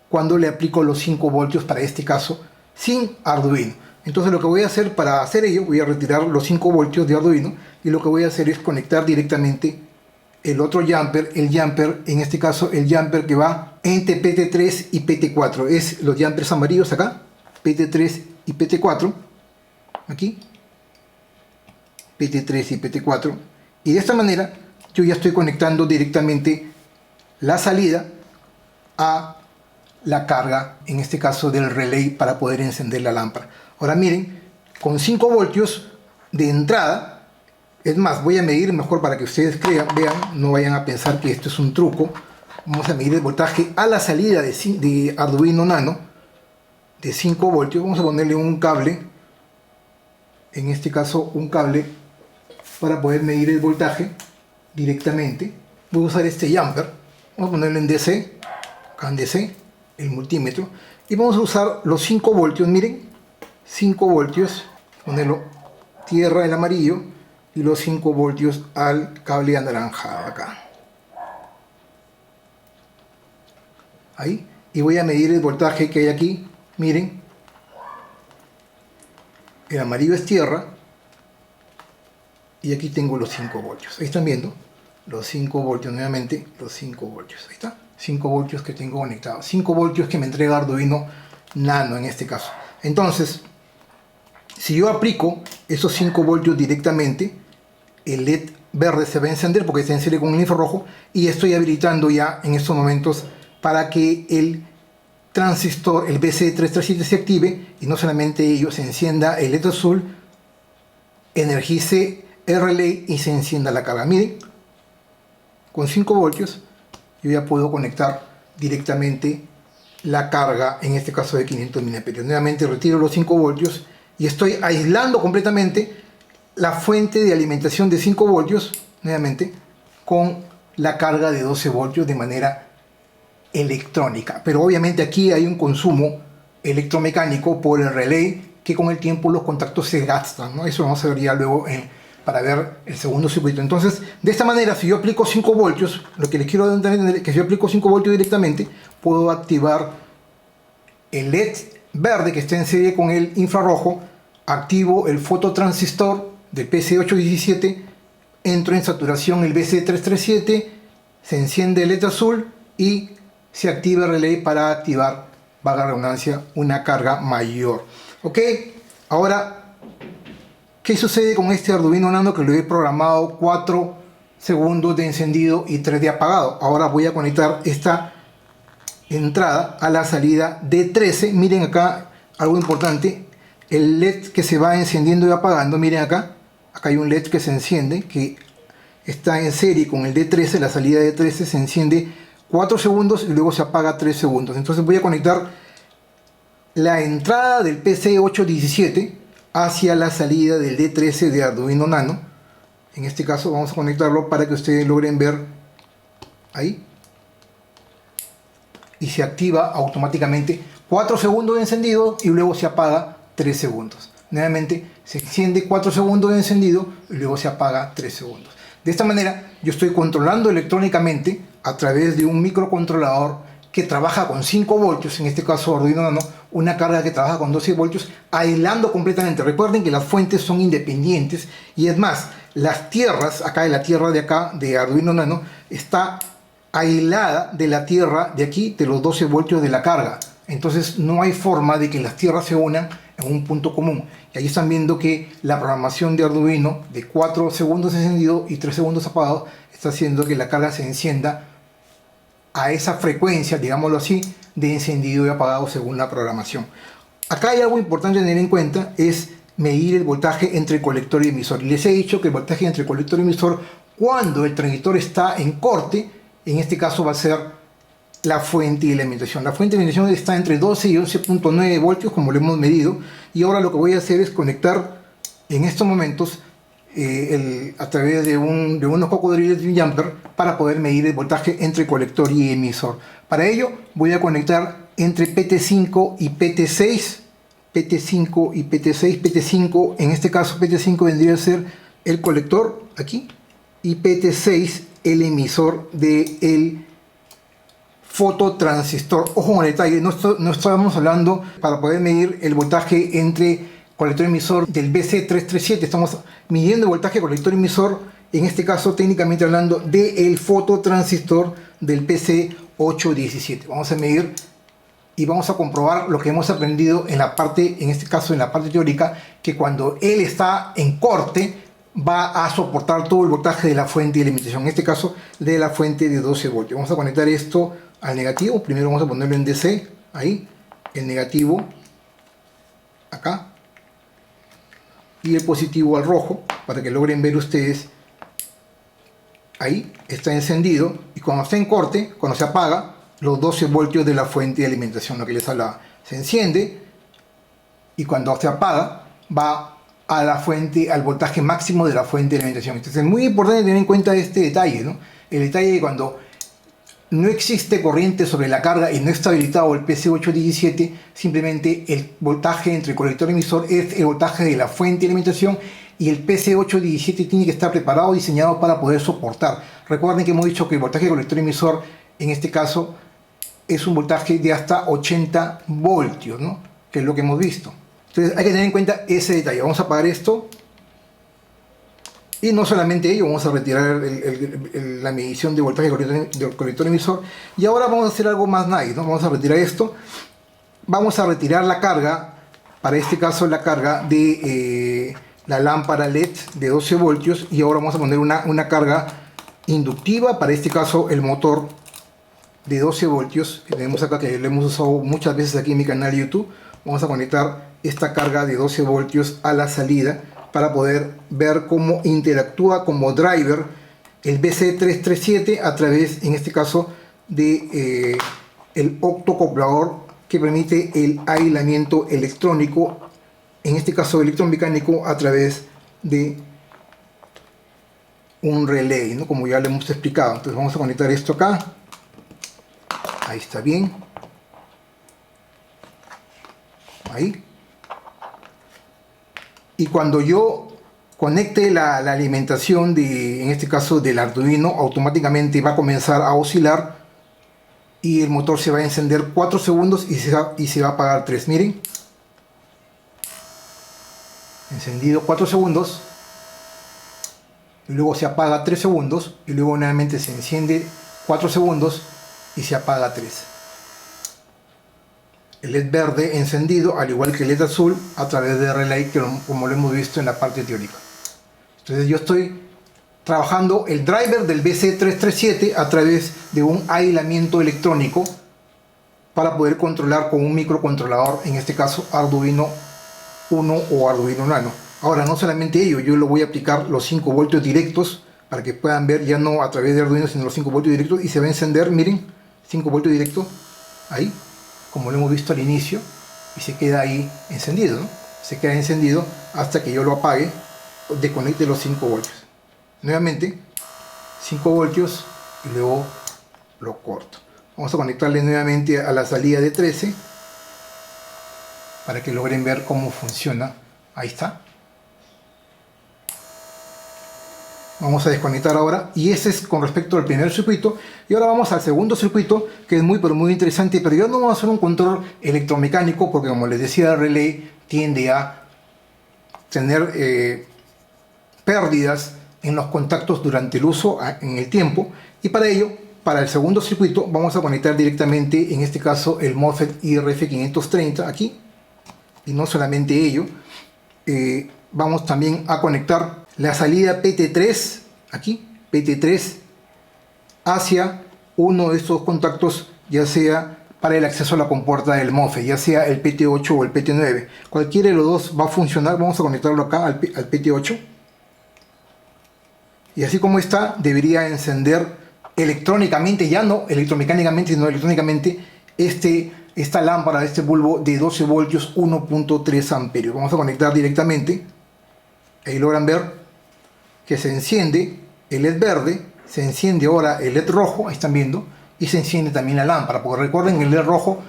cuando le aplico los 5 voltios, para este caso, sin Arduino. Entonces lo que voy a hacer para hacer ello, voy a retirar los 5 voltios de Arduino, y lo que voy a hacer es conectar directamente el otro jumper, en este caso el jumper que va entre PT3 y PT4, es los jumpers amarillos acá, PT3 y PT4, aquí, PT3 y PT4, y de esta manera yo ya estoy conectando directamente la salida a la carga, en este caso del relay, para poder encender la lámpara. Ahora miren, con 5 voltios de entrada, es más, voy a medir mejor para que ustedes vean, no vayan a pensar que esto es un truco. Vamos a medir el voltaje a la salida de Arduino Nano de 5 voltios. Vamos a ponerle un cable, en este caso un cable, para poder medir el voltaje directamente. Voy a usar este jumper, vamos a ponerlo en DC, acá en DC, el multímetro, y vamos a usar los 5 voltios, miren, 5 voltios, ponerlo tierra el amarillo, y los 5 voltios al cable anaranjado acá. Ahí, y voy a medir el voltaje que hay aquí, miren, el amarillo es tierra, y aquí tengo los 5 voltios. Ahí están viendo los 5 voltios nuevamente, los 5 voltios. Ahí está, 5 voltios que tengo conectados. 5 voltios que me entrega Arduino Nano en este caso. Entonces, si yo aplico esos 5 voltios directamente, el LED verde se va a encender porque está en serie con el infrarrojo, y estoy habilitando ya en estos momentos para que el transistor, el BC337, se active, y no solamente ello, se encienda el LED azul, energice el relay y se encienda la carga. Miren, con 5 voltios yo ya puedo conectar directamente la carga, en este caso de 500 miliamperios. Nuevamente retiro los 5 voltios y estoy aislando completamente la fuente de alimentación de 5 voltios, nuevamente, con la carga de 12 voltios de manera electrónica. Pero obviamente aquí hay un consumo electromecánico por el relay, que con el tiempo los contactos se gastan, ¿no? Eso vamos a ver ya luego para ver el segundo circuito. Entonces, de esta manera, si yo aplico 5 voltios, lo que les quiero entender es que si yo aplico 5 voltios directamente, puedo activar el LED verde que está en serie con el infrarrojo, activo el fototransistor del PC817, entro en saturación el BC337, se enciende el LED azul y se activa el relay para activar, valga la redundancia, una carga mayor. Ok, ahora, ¿qué sucede con este Arduino Nano que lo he programado 4 segundos de encendido y 3 de apagado? Ahora voy a conectar esta entrada a la salida D13. Miren acá algo importante, el LED que se va encendiendo y apagando. Miren acá hay un LED que se enciende, que está en serie con el D13, la salida D13 se enciende 4 segundos y luego se apaga 3 segundos. Entonces voy a conectar la entrada del PC817 hacia la salida del D13 de Arduino Nano. En este caso vamos a conectarlo para que ustedes logren ver ahí, y se activa automáticamente 4 segundos de encendido y luego se apaga 3 segundos. Nuevamente se enciende 4 segundos de encendido y luego se apaga 3 segundos. De esta manera yo estoy controlando electrónicamente a través de un microcontrolador que trabaja con 5 voltios, en este caso Arduino Nano, una carga que trabaja con 12 voltios, aislando completamente. Recuerden que las fuentes son independientes y es más, las tierras, acá en la tierra de acá, de Arduino Nano, está aislada de la tierra de aquí, de los 12 voltios de la carga. Entonces no hay forma de que las tierras se unan en un punto común. Y ahí están viendo que la programación de Arduino de 4 segundos encendido y 3 segundos apagado está haciendo que la carga se encienda a esa frecuencia, digámoslo así, de encendido y apagado según la programación. Acá hay algo importante a tener en cuenta, es medir el voltaje entre colector y emisor. Y les he dicho que el voltaje entre colector y emisor, cuando el transistor está en corte, en este caso va a ser la fuente de alimentación. La fuente de alimentación está entre 12 y 11.9 voltios, como lo hemos medido. Y ahora lo que voy a hacer es conectar en estos momentos a través de unos cocodrilos de un jumper para poder medir el voltaje entre colector y emisor. Para ello voy a conectar entre PT5 y PT6. PT5 y PT6. PT5, en este caso PT5 vendría a ser el colector aquí y PT6 el emisor del fototransistor. Ojo con el detalle, no estábamos hablando para poder medir el voltaje entre colector emisor del BC337, estamos midiendo el voltaje colector emisor, en este caso técnicamente hablando del fototransistor del PC817. Vamos a medir y vamos a comprobar lo que hemos aprendido en la parte, en este caso en la parte teórica, que cuando él está en corte va a soportar todo el voltaje de la fuente de alimentación, en este caso de la fuente de 12 voltios. Vamos a conectar esto al negativo. Primero vamos a ponerlo en DC, ahí, el negativo acá y el positivo al rojo, para que logren ver ustedes. Ahí está encendido, y cuando está en corte, cuando se apaga, los 12 voltios de la fuente de alimentación, lo que les hablaba, se enciende, y cuando se apaga va a la fuente, al voltaje máximo de la fuente de alimentación. Entonces es muy importante tener en cuenta este detalle, ¿no? El detalle de cuando no existe corriente sobre la carga y no está habilitado el PC817, simplemente el voltaje entre colector y emisor es el voltaje de la fuente de alimentación, y el PC817 tiene que estar preparado, diseñado para poder soportar. Recuerden que hemos dicho que el voltaje de colector y emisor, en este caso, es un voltaje de hasta 80 voltios, ¿no? Que es lo que hemos visto. Entonces hay que tener en cuenta ese detalle. Vamos a apagar esto. Y no solamente ello, vamos a retirar la medición de voltaje del colector emisor. Y ahora vamos a hacer algo más nice, ¿no? Vamos a retirar esto. Vamos a retirar la carga, para este caso la carga de la lámpara LED de 12 voltios. Y ahora vamos a poner una carga inductiva, para este caso el motor de 12 voltios. Que tenemos acá, que lo hemos usado muchas veces aquí en mi canal de YouTube. Vamos a conectar esta carga de 12 voltios a la salida, para poder ver cómo interactúa como driver el BC337 a través, en este caso, de el octocoplador que permite el aislamiento electrónico, en este caso electromecánico, a través de un relay, ¿no? Como ya lo hemos explicado. Entonces vamos a conectar esto acá. Ahí está bien. Ahí. Y cuando yo conecte la alimentación en este caso del Arduino, automáticamente va a comenzar a oscilar y el motor se va a encender 4 segundos y se va a apagar 3. Miren, encendido 4 segundos, y luego se apaga 3 segundos, y luego nuevamente se enciende 4 segundos y se apaga 3. El LED verde encendido, al igual que el LED azul, a través de relay, como lo hemos visto en la parte teórica. Entonces yo estoy trabajando el driver del BC337 a través de un aislamiento electrónico para poder controlar con un microcontrolador, en este caso Arduino Uno o Arduino Nano. Ahora, no solamente ello, yo lo voy a aplicar los 5 voltios directos para que puedan ver, ya no a través de Arduino, sino los 5 voltios directos, y se va a encender, miren, 5 voltios directos, ahí, como lo hemos visto al inicio, y se queda ahí encendido, ¿no? Se queda encendido hasta que yo lo apague, desconecte los 5 voltios. Nuevamente, 5 voltios y luego lo corto. Vamos a conectarle nuevamente a la salida de 13 para que logren ver cómo funciona. Ahí está. Vamos a desconectar ahora, y ese es con respecto al primer circuito. Y ahora vamos al segundo circuito, que es muy interesante, pero yo no voy a hacer un control electromecánico porque, como les decía, el relé tiende a tener pérdidas en los contactos durante el uso en el tiempo, y para ello, para el segundo circuito, vamos a conectar directamente, en este caso, el MOSFET IRF530 aquí, y no solamente ello, vamos también a conectar la salida PT3 aquí, PT3, hacia uno de estos contactos, ya sea para el acceso a la compuerta del MOSFET, ya sea el PT8 o el PT9. Cualquiera de los dos va a funcionar. Vamos a conectarlo acá al PT8, y así como está, debería encender electrónicamente, ya no electromecánicamente, sino electrónicamente, esta lámpara, este bulbo de 12 voltios, 1.3 amperios. Vamos a conectar directamente. Ahí logran ver que se enciende el LED verde, se enciende ahora el LED rojo, ahí están viendo, y se enciende también la lámpara, porque recuerden, el LED rojo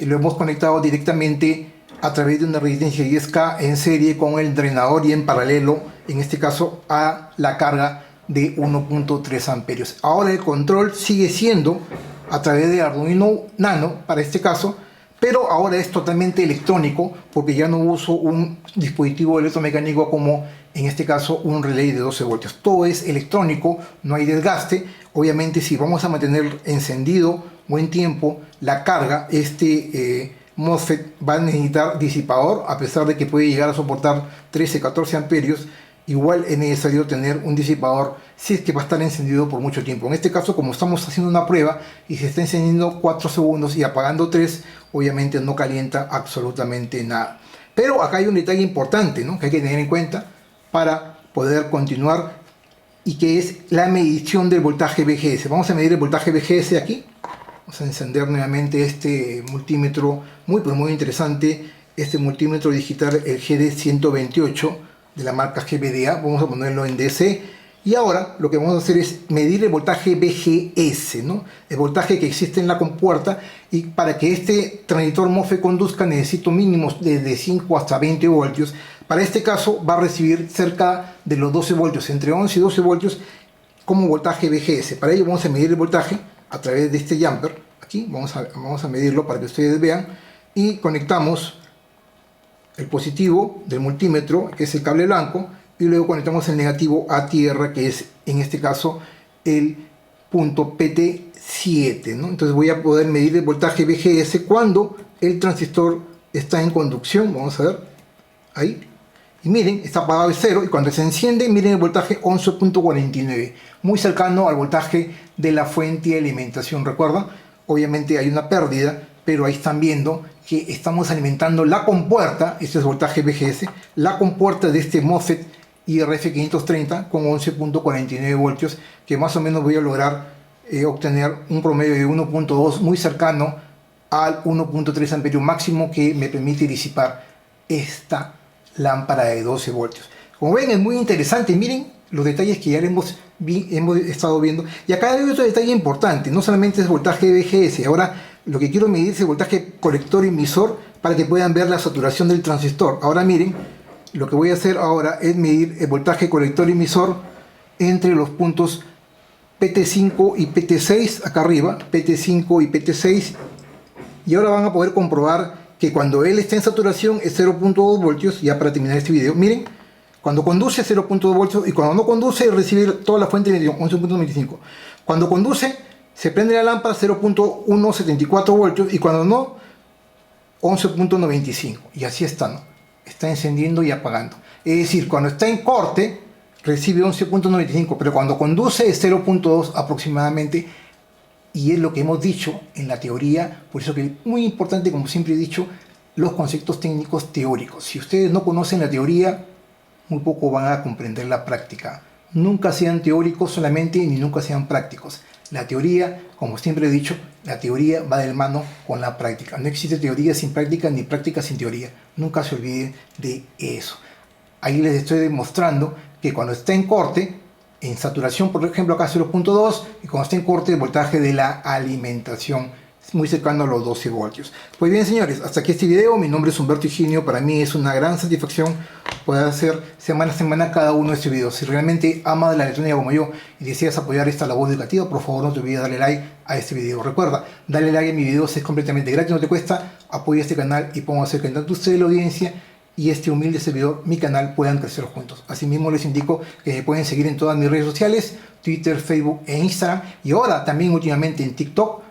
lo hemos conectado directamente a través de una resistencia 10K en serie con el drenador, y en paralelo, en este caso, a la carga de 1.3 amperios. Ahora el control sigue siendo a través de Arduino Nano para este caso, pero ahora es totalmente electrónico, porque ya no uso un dispositivo electromecánico como en este caso un relé de 12 voltios. Todo es electrónico, no hay desgaste. Obviamente, si vamos a mantener encendido buen tiempo la carga, MOSFET va a necesitar disipador, a pesar de que puede llegar a soportar 13-14 amperios. Igual es necesario tener un disipador si es que va a estar encendido por mucho tiempo. En este caso, como estamos haciendo una prueba y se está encendiendo 4 segundos y apagando 3, obviamente no calienta absolutamente nada. Pero acá hay un detalle importante, ¿no?, que hay que tener en cuenta para poder continuar, y que es la medición del voltaje BGS. Vamos a medir el voltaje BGS aquí. Vamos a encender nuevamente este multímetro muy interesante, este multímetro digital, el GD128 de la marca GBDA. Vamos a ponerlo en DC, y ahora lo que vamos a hacer es medir el voltaje BGS, ¿no?, el voltaje que existe en la compuerta. Y para que este transistor MOSFET conduzca, necesito mínimos desde 5 hasta 20 voltios. Para este caso va a recibir cerca de los 12 voltios, entre 11 y 12 voltios como voltaje BGS. Para ello vamos a medir el voltaje a través de este jumper. Aquí vamos a medirlo para que ustedes vean, y conectamos el positivo del multímetro, que es el cable blanco, y luego conectamos el negativo a tierra, que es en este caso el punto PT7, ¿no? Entonces voy a poder medir el voltaje BGS cuando el transistor está en conducción. Vamos a ver ahí, y miren, está apagado el 0, y cuando se enciende, miren el voltaje 11.49, muy cercano al voltaje de la fuente de alimentación. Recuerda, obviamente hay una pérdida, pero ahí están viendo que estamos alimentando la compuerta. Este es voltaje BGS, la compuerta de este MOSFET IRF530 con 11.49 voltios, que más o menos voy a lograr obtener un promedio de 1.2, muy cercano al 1.3 amperio máximo que me permite disipar esta lámpara de 12 voltios. Como ven, es muy interesante. Miren los detalles que ya hemos estado viendo. Y acá hay otro detalle importante, no solamente es voltaje BGS. Ahora lo que quiero medir es el voltaje colector emisor, para que puedan ver la saturación del transistor. Ahora miren, lo que voy a hacer ahora es medir el voltaje colector emisor entre los puntos PT5 y PT6, acá arriba, PT5 y PT6. Y ahora van a poder comprobar que cuando él está en saturación es 0.2 voltios, ya para terminar este video. Miren, cuando conduce 0.2 voltios, y cuando no conduce recibe toda la fuente de 11.25. Cuando conduce se prende la lámpara 0.174 voltios, y cuando no 11.95, y así está, ¿no?, está encendiendo y apagando. Es decir, cuando está en corte recibe 11.95, pero cuando conduce es 0.2 aproximadamente. Y es lo que hemos dicho en la teoría. Por eso que es muy importante, como siempre he dicho, los conceptos técnicos teóricos. Si ustedes no conocen la teoría, muy poco van a comprender la práctica. Nunca sean teóricos solamente, ni nunca sean prácticos. La teoría, como siempre he dicho, la teoría va de la mano con la práctica. No existe teoría sin práctica, ni práctica sin teoría. Nunca se olviden de eso. Ahí les estoy demostrando que cuando está en corte, en saturación, por ejemplo, acá 0.2, y cuando está en corte, el voltaje de la alimentación es muy cercano a los 12 voltios. Pues bien, señores, hasta aquí este video. Mi nombre es Humberto Higinio. Para mí es una gran satisfacción poder hacer semana a semana cada uno de estos videos. Si realmente amas la electrónica como yo y deseas apoyar esta labor educativa, por favor no te olvides darle like a este video. Recuerda, darle like a mi video es completamente gratis, no te cuesta. Apoya este canal y pongo a hacer que tanto ustedes, la audiencia, y este humilde servidor, mi canal, puedan crecer juntos. Asimismo les indico que me pueden seguir en todas mis redes sociales, Twitter, Facebook e Instagram, y ahora también últimamente en TikTok.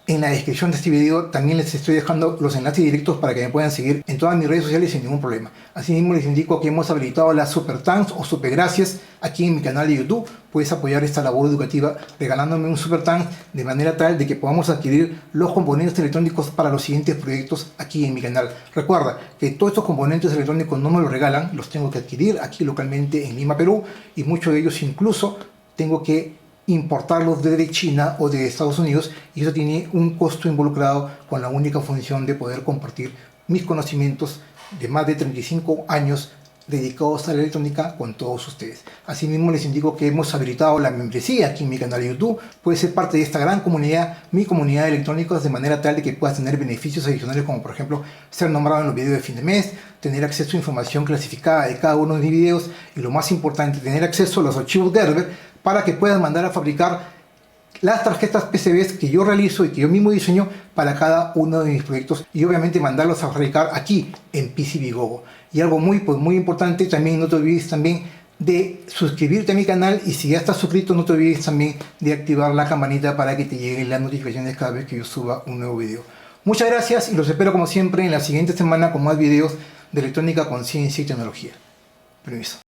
En la descripción de este video también les estoy dejando los enlaces directos para que me puedan seguir en todas mis redes sociales sin ningún problema. Asimismo les indico que hemos habilitado las Super Thanks o Super Gracias aquí en mi canal de YouTube. Puedes apoyar esta labor educativa regalándome un Super Thanks de manera tal de que podamos adquirir los componentes electrónicos para los siguientes proyectos aquí en mi canal. Recuerda que todos estos componentes electrónicos no me los regalan, los tengo que adquirir aquí localmente en Lima, Perú, y muchos de ellos incluso tengo que importarlos desde China o de Estados Unidos, y eso tiene un costo involucrado con la única función de poder compartir mis conocimientos de más de 35 años dedicados a la electrónica con todos ustedes. Asimismo les indico que hemos habilitado la membresía aquí en mi canal de YouTube. Puedes ser parte de esta gran comunidad, mi comunidad de electrónicos, de manera tal de que puedas tener beneficios adicionales como por ejemplo ser nombrado en los videos de fin de mes, tener acceso a información clasificada de cada uno de mis videos y lo más importante, tener acceso a los archivos Gerber para que puedas mandar a fabricar las tarjetas PCBs que yo realizo y que yo mismo diseño para cada uno de mis proyectos, y obviamente mandarlos a fabricar aquí en PCBGoGo. Y algo muy importante, también no te olvides también de suscribirte a mi canal, y si ya estás suscrito no te olvides también de activar la campanita para que te lleguen las notificaciones cada vez que yo suba un nuevo video. Muchas gracias y los espero como siempre en la siguiente semana con más videos de electrónica con ciencia y tecnología. Permiso.